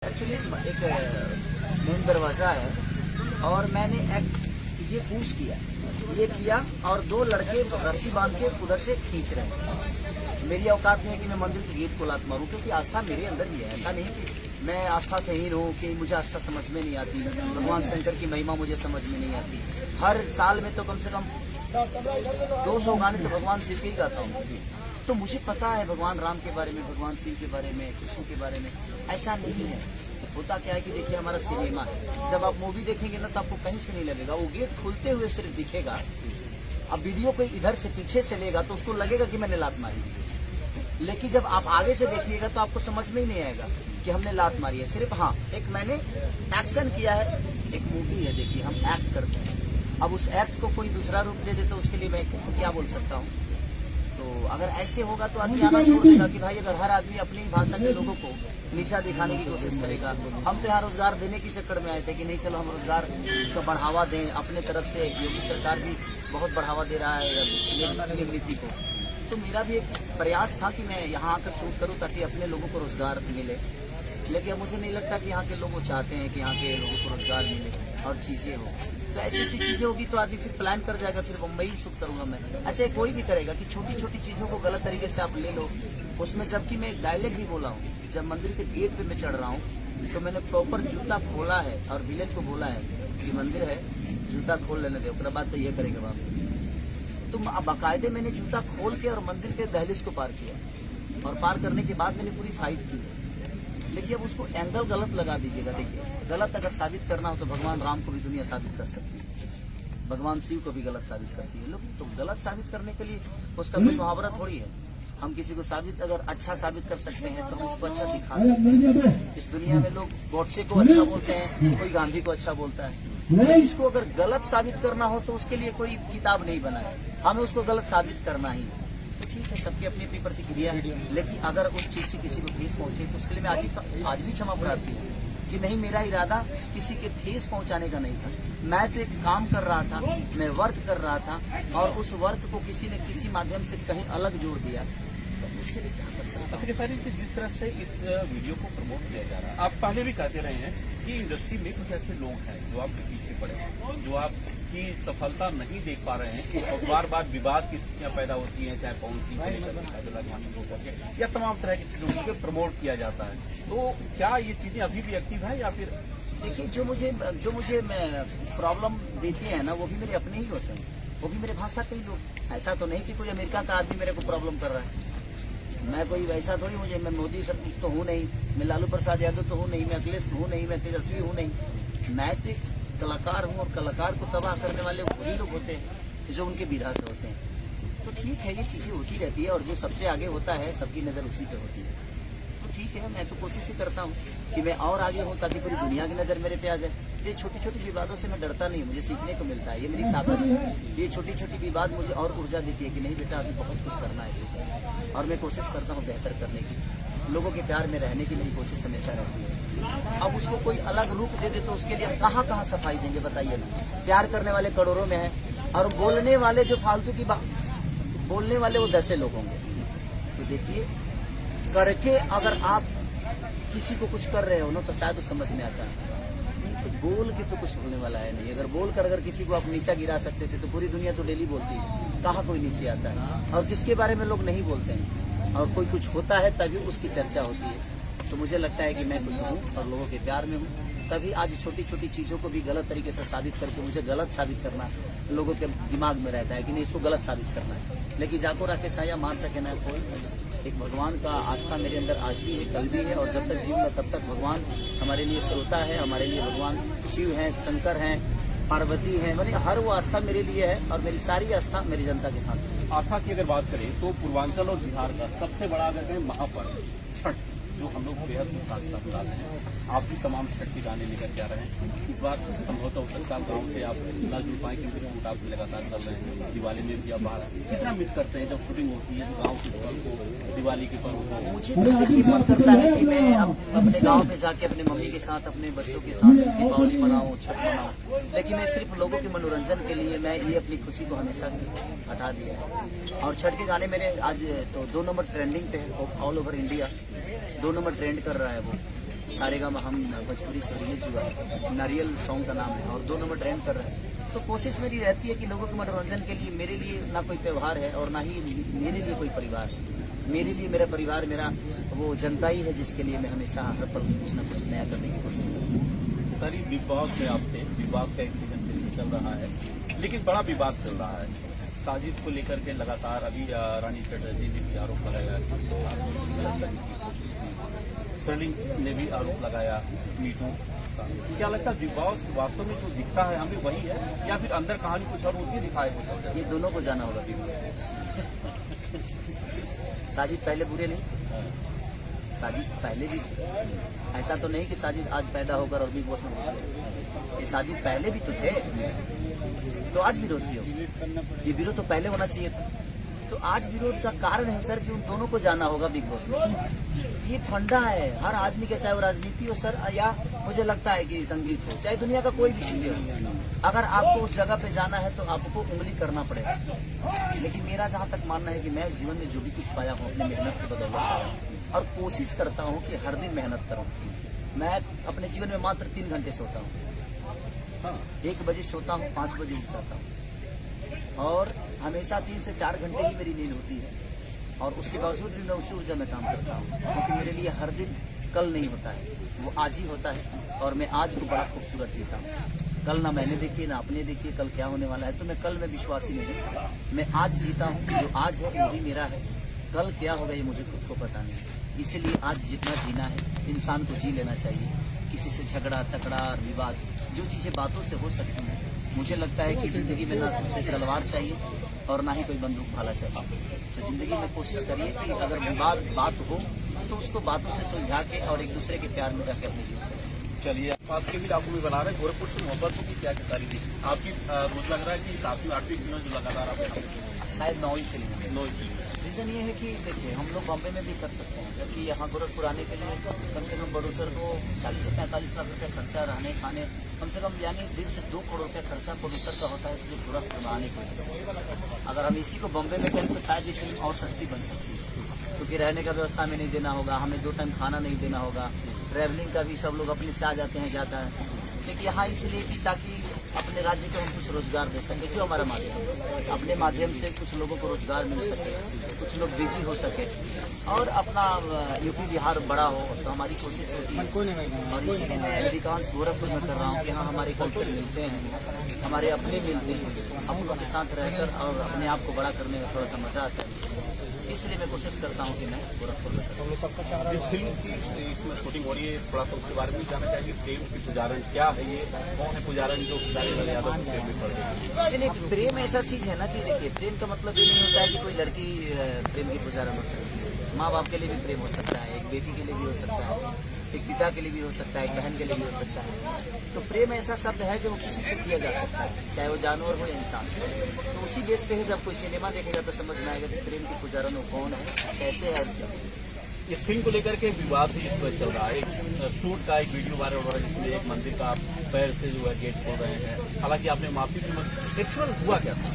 Actually एक main दरवाजा है और मैंने ये पुश किया, ये किया और दो लड़के रस्सी बांध के उधर से खींच रहे हैं। मेरी औकात नहीं है कि मैं मंदिर के गेट को लात मारूं, क्योंकि आस्था मेरे अंदर भी है। ऐसा नहीं कि मैं आस्था से ही रहूं कि मुझे आस्था समझ में नहीं आती, भगवान शंकर की महिमा मुझे समझ में नहीं आती। हर साल में तो कम से कम 200 गाने तो भगवान शिव के ही गाता हूँ। तो मुझे पता है भगवान राम के बारे में, भगवान शिव के बारे में, कृष्ण के बारे में। ऐसा नहीं है। होता क्या है कि देखिए हमारा सिनेमा है, जब आप मूवी देखेंगे ना तो आपको कहीं से नहीं लगेगा, वो गेट खुलते हुए सिर्फ दिखेगा। अब वीडियो कोई इधर से पीछे से लेगा तो उसको लगेगा कि मैंने लात मारी, लेकिन जब आप आगे से देखिएगा तो आपको समझ में ही नहीं आएगा कि हमने लात मारी है। सिर्फ हाँ, एक मैंने एक्शन किया है, एक मूवी है, देखिए हम एक्ट करते हैं। अब उस एक्ट को कोई दूसरा रूप दे दे तो उसके लिए मैं क्या बोल सकता हूँ। तो अगर ऐसे होगा तो आदमी आना छोड़ देगा कि भाई अगर हर आदमी अपनी भाषा के लोगों को नीचा दिखाने की कोशिश करेगा। हम तो यहाँ रोजगार देने के चक्कर में आए थे कि नहीं चलो हम रोजगार को बढ़ावा दें। अपने तरफ से योगी सरकार भी बहुत बढ़ावा दे रहा है फिल्म नीति को, तो मेरा भी एक प्रयास था कि मैं यहाँ आकर शूट करूँ ताकि अपने लोगों को रोजगार मिले। लेकिन मुझे नहीं लगता कि यहाँ के लोग चाहते हैं कि यहाँ के लोगों को रोजगार मिले और चीज़ें हो। तो ऐसी ऐसी चीज़ें होगी तो आदमी फिर प्लान कर जाएगा, फिर मुंबई शूट करूँगा मैं। अच्छा, कोई भी करेगा कि छोटी छोटी चीज़ों को गलत तरीके से आप ले लो उसमें, जबकि मैं एक डायलॉग भी बोला हूँ। जब मंदिर के गेट पे मैं चढ़ रहा हूँ तो मैंने प्रॉपर जूता खोला है और विलेन को बोला है कि मंदिर है, जूता खोल लेने दे, उसके बाद तो ये करेगा बाप। तो बाकायदे मैंने जूता खोल के और मंदिर के दहलीज को पार किया और पार करने के बाद मैंने पूरी फाइट की। लेकिन अब उसको एंगल गलत लगा दीजिएगा। देखिए, गलत अगर साबित करना हो तो भगवान राम को भी दुनिया साबित कर सकती है, भगवान शिव को भी गलत साबित करती है। लोग तो गलत साबित करने के लिए उसका कोई मुहावरा थोड़ी है। हम किसी को साबित अगर अच्छा साबित कर सकते हैं तो हम उसको अच्छा दिखा सकते हैं। इस दुनिया में लोग गॉडसे को अच्छा बोलते हैं, कोई गांधी को अच्छा बोलता है। इसको अगर गलत साबित करना हो तो उसके लिए कोई किताब नहीं बना है, हमें उसको गलत साबित करना ही है। तो ठीक है, सबकी अपनी अपनी प्रतिक्रिया है। लेकिन अगर उस चीज से किसी को ठेस पहुंचे तो उसके लिए मैं आज भी क्षमा प्रार्थी हूँ कि नहीं, मेरा इरादा किसी के ठेस पहुंचाने का नहीं था। मैं तो एक काम कर रहा था, मैं वर्क कर रहा था और उस वर्क को किसी ने किसी माध्यम से कहीं अलग जोड़ दिया, तो उसके लिए क्या कर सकता हूं। अच्छा, जिस तरह से इस वीडियो को प्रमोट किया जा रहा है, आप पहले भी कहते रहे हैं कि इंडस्ट्री में कुछ ऐसे लोग हैं जो आपके पीछे पड़े हैं, जो आपकी सफलता नहीं देख पा रहे हैं और बार बार विवाद की स्थितियां पैदा होती हैं, चाहे पवन सिंह या तमाम तरह की चीजों को प्रमोट किया जाता है। तो क्या ये चीजें अभी भी एक्टिव है या फिर? देखिए, जो मुझे प्रॉब्लम देते हैं ना, वो भी मेरे अपने ही होते हैं, वो भी मेरे भाषा के ही लोग। ऐसा तो नहीं कि कोई अमेरिका का आदमी मेरे को प्रॉब्लम कर रहा है। मैं कोई वैसा थोड़ी, मैं मोदी सब तो हूँ नहीं, मैं लालू प्रसाद यादव तो हूँ नहीं, मैं अखिलेश हूँ नहीं, मैं तेजस्वी हूँ नहीं। मैं तो एक कलाकार हूँ और कलाकार को तबाह करने वाले वही लोग होते हैं जो उनके विधा से होते हैं। तो ठीक है, ये चीजें होती रहती है और जो सबसे आगे होता है सबकी नजर उसी पे होती है। तो ठीक है, मैं तो कोशिश ही करता हूँ कि मैं और आगे हूँ ताकि पूरी दुनिया की नजर मेरे पे आ जाए। ये छोटी छोटी विवादों से मैं डरता नहीं, मुझे सीखने को मिलता है, ये मेरी ताकत है। ये छोटी छोटी विवाद मुझे और ऊर्जा देती है कि नहीं बेटा, अभी बहुत कुछ करना है और मैं कोशिश करता हूँ बेहतर करने की। लोगों के प्यार में रहने की मेरी कोशिश हमेशा रहती है। अब उसको कोई अलग रूप दे दे तो उसके लिए हम कहाँ कहाँ सफाई देंगे, बताइए ना। प्यार करने वाले करोड़ों में हैं और बोलने वाले जो फालतू की बोलने वाले वो 10 लोग होंगे। तो देखिए, करके अगर आप किसी को कुछ कर रहे हो ना तो शायद वो समझ में आता है। तो बोल के तो कुछ होने वाला है नहीं। अगर बोल कर अगर किसी को आप नीचा गिरा सकते थे तो पूरी दुनिया तो डेली बोलती है, कहाँ कोई नीचे आता है। और किसके बारे में लोग नहीं बोलते हैं और कोई कुछ होता है तभी उसकी चर्चा होती है। तो मुझे लगता है कि मैं कुछ हूँ और लोगों के प्यार में हूँ, तभी आज छोटी छोटी चीज़ों को भी गलत तरीके से साबित करके मुझे गलत साबित करना लोगों के दिमाग में रहता है कि नहीं, इसको गलत साबित करना है। लेकिन जाको राकेश आया मार सके ना कोई। एक भगवान का आस्था मेरे अंदर आज भी है, कल भी है और जब तक जीऊंगा तब तक भगवान हमारे लिए श्रोता है, हमारे लिए भगवान शिव हैं, शंकर हैं, पार्वती हैं, मैंने हर वो आस्था मेरे लिए है और मेरी सारी आस्था मेरी जनता के साथ है। आस्था की अगर बात करें तो पूर्वांचल और बिहार का सबसे बड़ा अगर कहें महापर्व छठ, जो हम लोग बेहद उत्साह के साथ मनाते हैं। आप भी तमाम छठ के गाने लेकर के आ रहे हैं। इस बार संभवतः उत्तरकाल गाँव से आप ना जुड़ पाए क्योंकि शूट आप लगातार चल रहे हैं। दिवाली में भी आप बाहर कितना मिस करते हैं जब शूटिंग होती है गाँव के पर्व को, दिवाली के पर्व को? मुझे ये मन करता है कि मैं अपने गाँव में जाके अपने मम्मी के साथ, अपने बच्चों के साथ दीपावली मनाऊँ, छठ मनाऊँ। लेकिन मैं सिर्फ लोगों के मनोरंजन के लिए मैं ये अपनी खुशी को हमेशा हटा दिया है। और छठ के गाने मेरे आज तो 2 नंबर ट्रेंडिंग पे है all over India, 2 number trend कर रहा है वो। सारेगामा हम भोजपुरी से रिलीज हुआ है, नारियल सॉन्ग का नाम है और 2 नंबर ट्रेंड कर रहा है। तो कोशिश मेरी रहती है कि लोगों के मनोरंजन के लिए, मेरे लिए ना कोई त्यौहार है और ना ही मेरे लिए कोई परिवार है। मेरे लिए मेरा परिवार, मेरा वो जनता ही है जिसके लिए मैं हमेशा हर पल कुछ ना कुछ नया करने की कोशिश करता हूँ। सर, बिग बॉस में आप थे, बिग बॉस का एक सीजन फिर से चल रहा है, लेकिन बड़ा विवाद चल रहा है साजिद को लेकर के। लगातार अभी रानी चटर्जी ने भी आरोप लगाया, स्टर्लिंग ने भी आरोप लगाया मीटू का। क्या लगता है बिग बॉस वास्तव में जो दिखता है हमें वही है या फिर अंदर कहानी कुछ और होती दिखाए कुछ और? ये दोनों को जाना होगा बिग बॉस। साजिद पहले बुरे नहीं, साजिद पहले भी थे। ऐसा तो नहीं कि साजिद आज पैदा होकर और बिग बॉस में घुस गए। ये साजिद पहले भी तो थे, तो आज विरोध भी हो। ये विरोध तो पहले होना चाहिए था। तो आज विरोध का कारण है सर कि उन दोनों को जाना होगा बिग बॉस में। ये फंडा है हर आदमी के, चाहे वो राजनीति हो सर या मुझे लगता है कि संगीत हो, चाहे दुनिया का कोई भी चीज हो। अगर आपको उस जगह पे जाना है तो आपको उंगली करना पड़ेगा। लेकिन मेरा जहाँ तक मानना है कि मैं जीवन में जो भी कुछ पाया हूँ अपनी मेहनत की बदौलत पाया और कोशिश करता हूँ कि हर दिन मेहनत करूँ। मैं अपने जीवन में मात्र 3 घंटे सोता हूँ, 1 बजे सोता हूँ, 5 बजे उठ जाता हूँ और हमेशा 3 से 4 घंटे ही मेरी नींद होती है। और उसके बावजूद भी मैं उसी ऊर्जा में काम करता हूँ, क्योंकि मेरे लिए हर दिन कल नहीं होता है, वो आज ही होता है। और मैं आज को बड़ा खूबसूरत जीता हूँ। कल ना मैंने देखी ना आपने देखी कल क्या होने वाला है, तो मैं कल में विश्वासी नहीं। मैं आज जीता हूँ, जो आज है वो भी मेरा है। कल क्या होगा ये मुझे खुद को पता नहीं। इसीलिए आज जितना जीना है इंसान को जी लेना चाहिए। किसी से झगड़ा तकड़ा विवाद, जो चीज़ें बातों से हो सकती हैं, मुझे लगता है कि जिंदगी में ना उसे तलवार चाहिए और ना ही कोई बंदूक भाला चाहिए। तो जिंदगी में कोशिश करिए कि अगर विवाद बात हो तो उसको बातों से सुलझा के और एक दूसरे के प्यार में जाके अपने जीवन से। चलिए, पास के भी आपको भी बना रहे हैं, गोरखपुर से मोहब्बत की क्या सारी थी आपकी? रोज लग रहा है कि 7वीं 8वीं फिल्म जो लगातार आप शायद 9वीं फिल्म। 9वीं फिल्म। रीज़न ये है कि देखिए हम लोग बॉम्बे में भी कर सकते हैं, जबकि यहाँ गोरखपुर आने के लिए कम से कम प्रोड्यूसर को 40 से 45 लाख रुपये खर्चा, रहने खाने, कम से कम यानी 1.5 से 2 करोड़ रुपये खर्चा प्रोड्यूसर का होता है सिर्फ गोरखपुर में आने के लिए। अगर हम इसी को बॉम्बे में करें तो शायद ये फिल्म और सस्ती बन सकती है, क्योंकि रहने का व्यवस्था में नहीं देना होगा, हमें 2 टाइम खाना नहीं देना होगा, ट्रैवलिंग का भी सब लोग अपने से आ जाते हैं जाता है। लेकिन यहाँ इसलिए कि ताकि अपने राज्य को हम कुछ रोजगार दे सके, जो हमारा माध्यम है, अपने माध्यम से कुछ लोगों को रोजगार मिल सके, कुछ लोग बिजी हो सके और अपना यूपी बिहार बड़ा हो, तो हमारी कोशिश होती है। और इसीलिए मैं अधिकांश गोरखपुर में कर रहा हूँ कि यहाँ हमारे कल्चर मिलते हैं, हमारे अपने मिलते हैं, अपनों के साथ रहकर और अपने आप को बड़ा करने में थोड़ा सा मजा आता है। इसलिए मैं कोशिश करता हूँ कि मैं गोरखपुर में करूँ। जिस फिल्म की इसमें शूटिंग हो रही है, थोड़ा सा उसके बारे में जानना चाहिए। प्रेम की पुजारन क्या है, ये कौन है पुजारन जो पुजारी यादव को प्रेम में पड़ गई? नहीं, प्रेम ऐसा चीज है ना कि देखिए प्रेम का मतलब ये नहीं होता है कि कोई लड़की प्रेम की पुजारन हो सकती है। माँ बाप के लिए भी प्रेम हो सकता है, एक बेटी के लिए भी हो सकता है, एक पिता के लिए भी हो सकता है, एक बहन के लिए भी हो सकता है। तो प्रेम ऐसा शब्द है जो किसी से किया जा सकता है, चाहे वो जानवर हो या इंसान। तो उसी बेस पे ही जब कोई सिनेमा देखेगा तो समझ में आएगा कि प्रेम की पुजारन वो कौन है, कैसे है। इस फिल्म को लेकर के विवाद भी इस पर चल रहा है। एक शूट का एक वीडियो वायरल हो रहा है जिसमें एक मंदिर का आप पैर से जो है गेट खोल रहे हैं, हालांकि आपने माफी की, एक्चुअल हुआ क्या था?